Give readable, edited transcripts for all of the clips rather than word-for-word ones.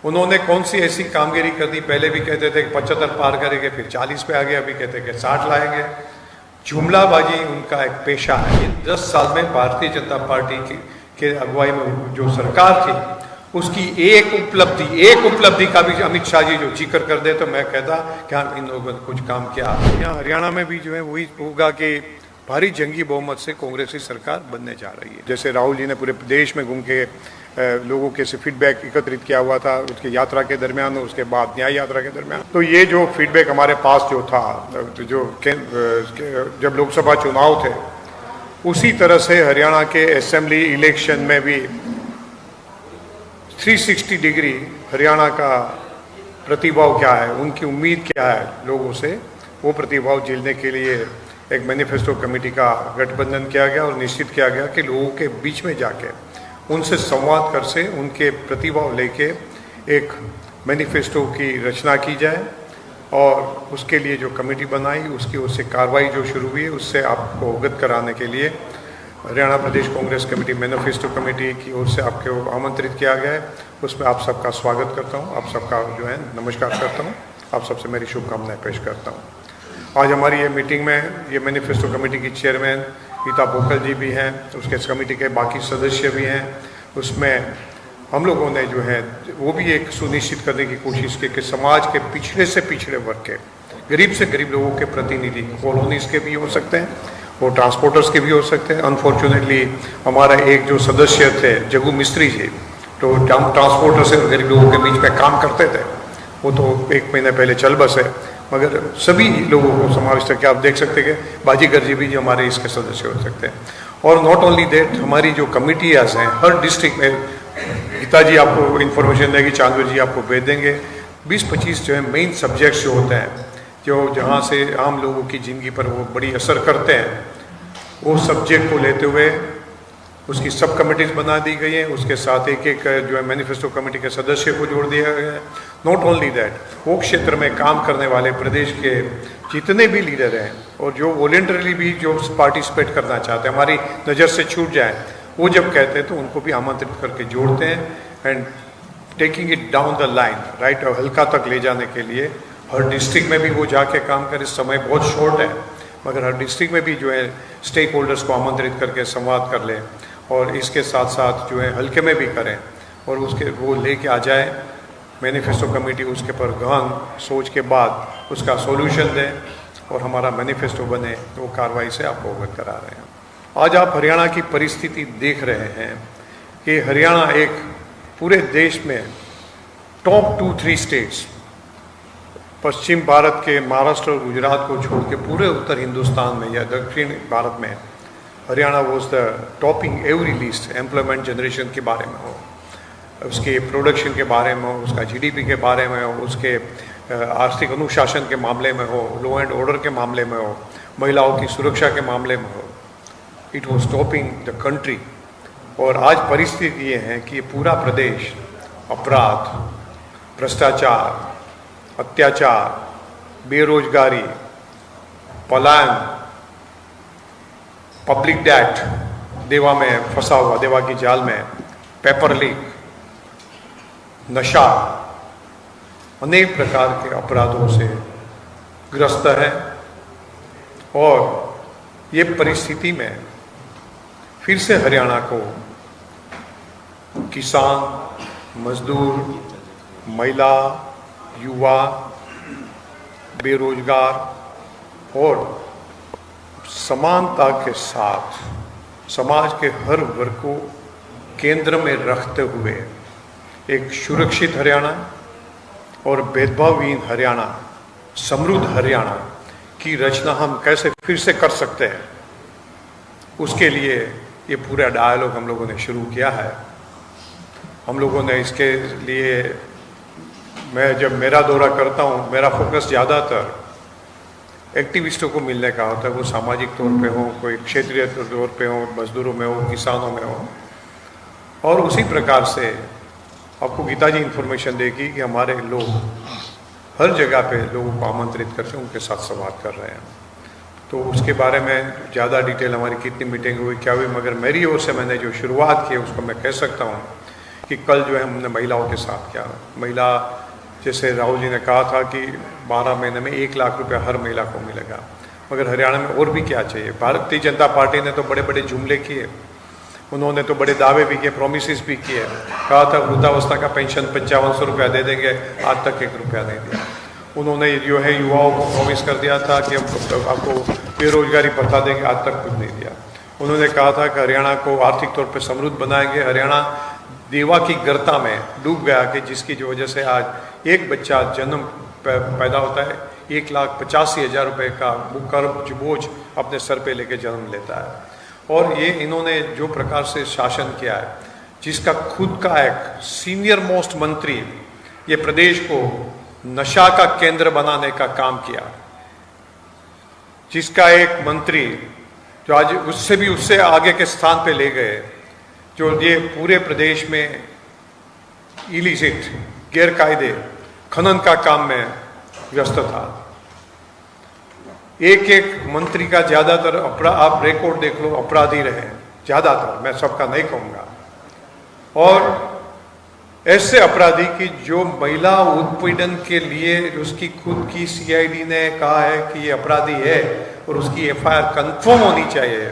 उन्होंने कौन सी ऐसी कामगिरी कर दी? पहले भी कहते थे कि 75 पार करेंगे, फिर 40 पे आ गए, अभी कहते हैं कि 60 लाएंगे। जुमलाबाजी उनका एक पेशा है। 10 साल में भारतीय जनता पार्टी के अगुवाई में जो सरकार थी, उसकी एक उपलब्धि का भी अमित शाह जी जो जिक्र कर दे तो मैं कहता क्या इन लोगों ने कुछ काम किया। यहाँ हरियाणा में भी जो है वही होगा कि भारी जंगी बहुमत से कांग्रेस की सरकार बनने जा रही है। जैसे राहुल जी ने पूरे प्रदेश में घूम के लोगों के से फीडबैक एकत्रित किया हुआ था उसकी यात्रा के दरमियान, उसके बाद न्याय यात्रा के दरमियान। तो ये जो फीडबैक हमारे पास जो था, जो जब लोकसभा चुनाव थे, उसी तरह से हरियाणा के असेंबली इलेक्शन में भी 360 डिग्री हरियाणा का प्रतिभाव क्या है, उनकी उम्मीद क्या है लोगों से, वो प्रतिभाव झेलने के लिए एक मैनिफेस्टो कमेटी का गठबंधन किया गया और निश्चित किया गया कि लोगों के बीच में जाके उनसे संवाद कर से उनके प्रतिभाव लेके एक मैनिफेस्टो की रचना की जाए। और उसके लिए जो कमेटी बनाई उसकी उससे कार्रवाई जो शुरू हुई है उससे आपको अवगत कराने के लिए हरियाणा प्रदेश कांग्रेस कमेटी मैनिफेस्टो कमेटी की ओर से आपको आमंत्रित किया गया है। उसमें आप सबका स्वागत करता हूँ, आप सबका जो है नमस्कार करता हूँ, आप सबसे मेरी शुभकामनाएं पेश करता हूँ। आज हमारी ये मीटिंग में ये मैनिफेस्टो कमेटी की चेयरमैन गीता बोकल जी भी हैं, उसके कमेटी के बाकी सदस्य भी हैं। उसमें हम लोगों ने जो है वो भी एक सुनिश्चित करने की कोशिश की कि समाज के पिछड़े से पिछड़े वर्ग के, गरीब से गरीब लोगों के प्रतिनिधि, कॉलोनीज के भी हो सकते हैं, वो ट्रांसपोर्टर्स के भी हो सकते हैं। अनफॉर्चुनेटली हमारा एक जो सदस्य थे जग्गू मिस्त्री जी, तो ट्रांसपोर्टर से गरीब लोगों के बीच में काम करते थे, वो तो 1 महीने पहले चल बसे, मगर सभी लोगों को समावेश करके आप देख सकते हैं कि बाजीगर जी भी जो हमारे इसके सदस्य हो सकते हैं। और नॉट ओनली दैट, हमारी जो कमिटीज हैं हर डिस्ट्रिक्ट में, गीता जी आपको इन्फॉर्मेशन देगी, चांदूर जी आपको भेज देंगे, 20-25 जो है मेन सब्जेक्ट्स जो होते हैं जो जहाँ से आम लोगों की ज़िंदगी पर वो बड़ी असर करते हैं, वो सब्जेक्ट को लेते हुए उसकी सब कमेटीज बना दी गई हैं। उसके साथ एक जो है मैनिफेस्टो कमेटी के सदस्य को जोड़ दिया गया है। नॉट ओनली दैट, वो क्षेत्र में काम करने वाले प्रदेश के जितने भी लीडर हैं और जो वॉलेंटरली भी जो पार्टिसिपेट करना चाहते हैं, हमारी नज़र से छूट जाए, वो जब कहते हैं तो उनको भी आमंत्रित करके जोड़ते हैं and taking it down the line, right, और हल्का तक ले जाने के लिए हर डिस्ट्रिक्ट में भी वो जाके काम करें। समय बहुत शॉर्ट है, मगर हर डिस्ट्रिक्ट में भी जो है स्टेक होल्डर्स को आमंत्रित करके संवाद कर लें और इसके साथ साथ जो है हल्के में भी करें और उसके वो लेके आ जाए मैनिफेस्टो कमेटी, उसके पर गहन सोच के बाद उसका सॉल्यूशन दें और हमारा मैनिफेस्टो बने, तो वो कार्रवाई से आपको अवगत करा रहे हैं। आज आप हरियाणा की परिस्थिति देख रहे हैं कि हरियाणा एक पूरे देश में टॉप 2-3 स्टेट्स, पश्चिम भारत के महाराष्ट्र और गुजरात को छोड़ के पूरे उत्तर हिंदुस्तान में या दक्षिण भारत में Haryana was the topping every list. Employment generation के बारे में हो, उसके प्रोडक्शन के बारे में हो, उसका जीडीपी के बारे में हो, उसके आर्थिक अनुशासन के मामले में हो, लॉ एंड ऑर्डर के मामले में हो, महिलाओं की सुरक्षा के मामले में हो, it was topping the country. और आज परिस्थिति ये है कि ये पूरा प्रदेश अपराध, भ्रष्टाचार, अत्याचार, बेरोजगारी, पलायन, पब्लिक डेट, देवा में फंसा हुआ, देवा की जाल में, पेपर लीक, नशा, अनेक प्रकार के अपराधों से ग्रस्त है। और ये परिस्थिति में फिर से हरियाणा को किसान, मजदूर, महिला, युवा, बेरोजगार और समानता के साथ समाज के हर वर्ग को केंद्र में रखते हुए एक सुरक्षित हरियाणा और भेदभावहीन हरियाणा, समृद्ध हरियाणा की रचना हम कैसे फिर से कर सकते हैं, उसके लिए ये पूरा डायलॉग हम लोगों ने शुरू किया है। हम लोगों ने इसके लिए, मैं जब मेरा दौरा करता हूँ, मेरा फोकस ज़्यादातर एक्टिविस्टों को मिलने का होता है, वो सामाजिक तौर पे हो, कोई क्षेत्रीय तौर पे हो, मजदूरों में हो, किसानों में हो। और उसी प्रकार से आपको गीता जी इन्फॉर्मेशन देगी कि हमारे लोग हर जगह पे लोगों को आमंत्रित करके उनके साथ संवाद कर रहे हैं। तो उसके बारे में ज़्यादा डिटेल हमारी कितनी मीटिंग हुई, क्या हुई, मगर मेरी ओर से मैंने जो शुरुआत की उसको मैं कह सकता हूँ कि कल जो है हमने महिलाओं के साथ किया। महिला, जैसे राहुल जी ने कहा था कि 12 महीने में 1 लाख रुपया हर महिला को मिलेगा, मगर हरियाणा में और भी क्या चाहिए। भारतीय जनता पार्टी ने तो बड़े बड़े जुमले किए, उन्होंने तो बड़े दावे भी किए, प्रोमिस भी किए। कहा था वृद्धावस्था का पेंशन 5500 रुपया दे देंगे, आज तक 1 रुपया नहीं दिया। उन्होंने जो है युवाओं को प्रॉमिस कर दिया था कि हम आपको बेरोजगारी भत्ता देंगे, आज तक कुछ नहीं दिया। उन्होंने कहा था कि हरियाणा को आर्थिक तौर पर समृद्ध बनाएंगे। हरियाणा देवा की गर्ता में डूब गया कि जिसकी जो वजह से आज एक बच्चा जन्म पैदा होता है 1,85,000 रुपये का कर्ज बोझ अपने सर पे लेके जन्म लेता है। और ये इन्होंने जो प्रकार से शासन किया है, जिसका खुद का एक सीनियर मोस्ट मंत्री ये प्रदेश को नशा का केंद्र बनाने का काम किया, जिसका एक मंत्री जो आज उससे आगे के स्थान पे ले गए, जो ये पूरे प्रदेश में इलिसिट गैरकायदे खनन का काम में व्यस्त था। एक मंत्री का ज्यादातर आप रिकॉर्ड देख लो, अपराधी रहे ज्यादातर, मैं सबका नहीं कहूंगा। और ऐसे अपराधी की जो महिला उत्पीड़न के लिए उसकी खुद की सीआईडी ने कहा है कि ये अपराधी है और उसकी एफआईआर कंफर्म होनी चाहिए,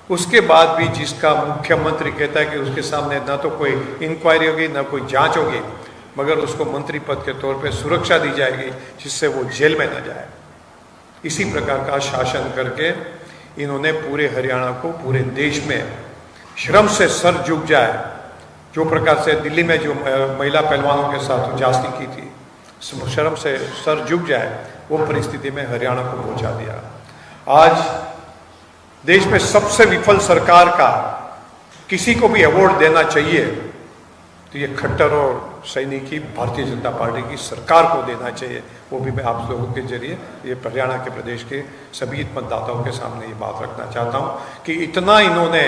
उसके बाद भी जिसका मुख्यमंत्री कहता है कि उसके सामने ना तो कोई इंक्वायरी होगी ना कोई जांच होगी, मगर उसको मंत्री पद के तौर पे सुरक्षा दी जाएगी जिससे वो जेल में न जाए। इसी प्रकार का शासन करके इन्होंने पूरे हरियाणा को, पूरे देश में शर्म से सर झुक जाए, जो प्रकार से दिल्ली में जो महिला पहलवानों के साथ जास्ती की थी, शर्म से सर झुक जाए, वो परिस्थिति में हरियाणा को पहुंचा दिया। आज देश में सबसे विफल सरकार का किसी को भी अवार्ड देना चाहिए तो ये खट्टर और सैनिकी भारतीय जनता पार्टी की सरकार को देना चाहिए। वो भी मैं आप लोगों के जरिए ये हरियाणा के प्रदेश के सभी मतदाताओं के सामने ये बात रखना चाहता हूँ कि इतना इन्होंने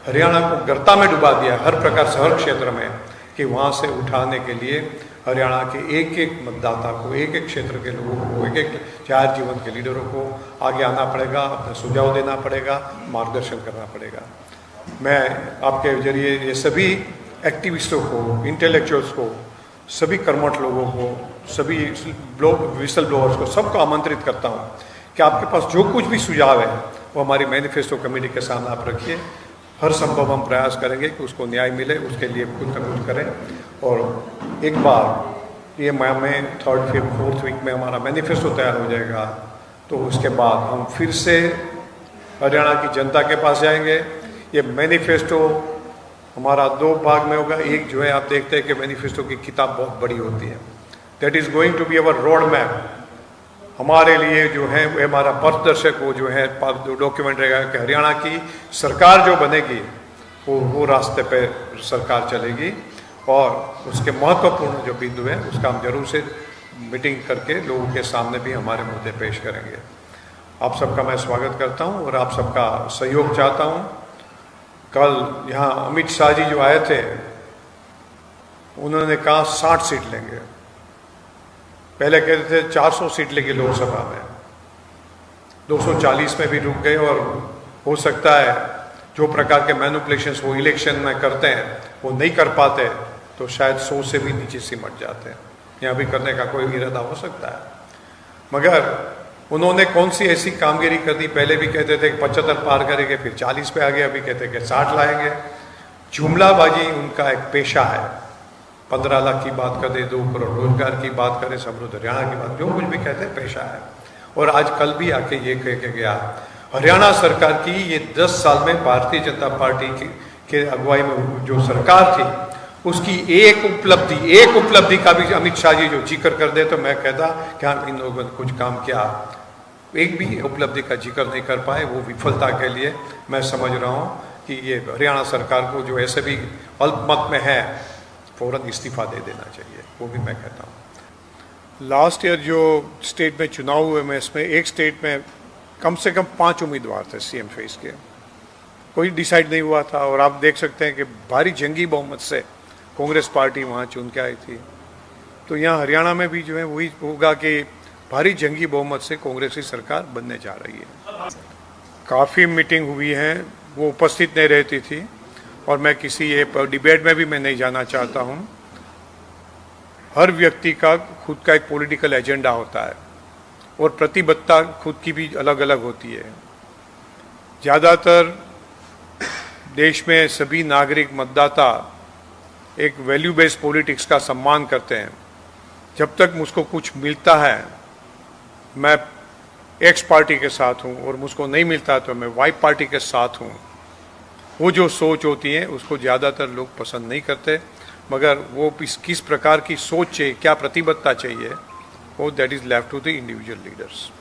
हरियाणा को गर्ता में डुबा दिया हर प्रकार से, हर क्षेत्र में, कि वहाँ से उठाने के लिए हरियाणा के एक एक मतदाता को, एक एक क्षेत्र के लोगों को, एक एक जाहिर जीवन के लीडरों को आगे आना पड़ेगा, अपना सुझाव देना पड़ेगा, मार्गदर्शन करना पड़ेगा। मैं आपके जरिए ये सभी एक्टिविस्टों को, इंटेलेक्चुअल्स को, सभी कर्मठ लोगों को, सभी विसल ब्लोअर्स को, सबको आमंत्रित करता हूँ कि आपके पास जो कुछ भी सुझाव है वो हमारी मैनिफेस्टो कमेटी के सामने आप रखिए। हर संभव हम प्रयास करेंगे कि उसको न्याय मिले, उसके लिए कुछ न कुछ करें। और एक बार ये में 3rd, 5th, 4th वीक में हमारा मैनिफेस्टो तैयार हो जाएगा, तो उसके बाद हम फिर से हरियाणा की जनता के पास जाएंगे। ये मैनिफेस्टो हमारा 2 भाग में होगा। एक जो है, आप देखते हैं कि मैनिफेस्टो की किताब बहुत बड़ी होती है, that is going to be our road map. हमारे लिए जो है वो हमारा पथदर्शक वो जो है डॉक्यूमेंट रहेगा कि हरियाणा की सरकार जो बनेगी वो रास्ते पे सरकार चलेगी। और उसके महत्वपूर्ण जो बिंदु है उसका हम जरूर से मीटिंग करके लोगों के सामने भी हमारे मुद्दे पेश करेंगे। आप सबका मैं स्वागत करता हूं और आप सबका सहयोग चाहता हूं। कल यहाँ अमित शाह जी जो आए थे, उन्होंने कहा 60 सीट लेंगे, पहले कहते थे 400 सीट लेंगे लोकसभा में, 240 में भी रुक गए। और हो सकता है जो प्रकार के मैनिपुलेशंस वो इलेक्शन में करते हैं वो नहीं कर पाते, तो शायद 100 से भी नीचे सिमट जाते हैं। यहाँ भी करने का कोई इरादा हो सकता है, मगर उन्होंने कौन सी ऐसी कामगिरी कर दी। पहले भी कहते थे कि 75 पार करेंगे, फिर 40 पे आ गए, अभी कहते हैं कि 60 लाएंगे। जुमलाबाजी उनका एक पेशा है। 15 लाख की बात करें, 2 करोड़ रोजगार की बात करें, समृद्ध हरियाणा की बात, जो कुछ भी कहते हैं पेशा है। और आज कल भी आके ये कह के गया, हरियाणा सरकार की ये 10 साल में भारतीय जनता पार्टी के अगुवाई में जो सरकार थी, उसकी एक उपलब्धि का भी अमित शाह जी जो जिक्र कर दे तो मैं कहता कि हाँ, इन लोगों ने कुछ काम किया। एक भी उपलब्धि का जिक्र नहीं कर पाए, वो विफलता के लिए मैं समझ रहा हूँ कि ये हरियाणा सरकार को जो ऐसे भी अल्पमत में है फौरन इस्तीफा दे देना चाहिए, वो भी मैं कहता हूँ। लास्ट ईयर जो स्टेट में चुनाव हुए में इसमें एक स्टेट में कम से कम 5 उम्मीदवार थे सीएम फेस के, कोई डिसाइड नहीं हुआ था। और आप देख सकते हैं कि भारी जंगी बहुमत से कांग्रेस पार्टी वहाँ चुन के आई थी। तो यहाँ हरियाणा में भी जो है वही होगा कि भारी जंगी बहुमत से कांग्रेस की सरकार बनने जा रही है। काफ़ी मीटिंग हुई है, वो उपस्थित नहीं रहती थी, और मैं किसी ये डिबेट में भी मैं नहीं जाना चाहता हूँ। हर व्यक्ति का खुद का एक पॉलिटिकल एजेंडा होता है और प्रतिबद्धता खुद की भी अलग अलग होती है। ज़्यादातर देश में सभी नागरिक मतदाता एक वैल्यू बेस्ड पॉलिटिक्स का सम्मान करते हैं। जब तक मुझको कुछ मिलता है मैं एक्स पार्टी के साथ हूँ और मुझको नहीं मिलता तो मैं वाई पार्टी के साथ हूँ। वो जो सोच होती है उसको ज़्यादातर लोग पसंद नहीं करते, मगर वो किस प्रकार की सोच चाहिए, क्या प्रतिबद्धता चाहिए, वो that is left to the individual leaders.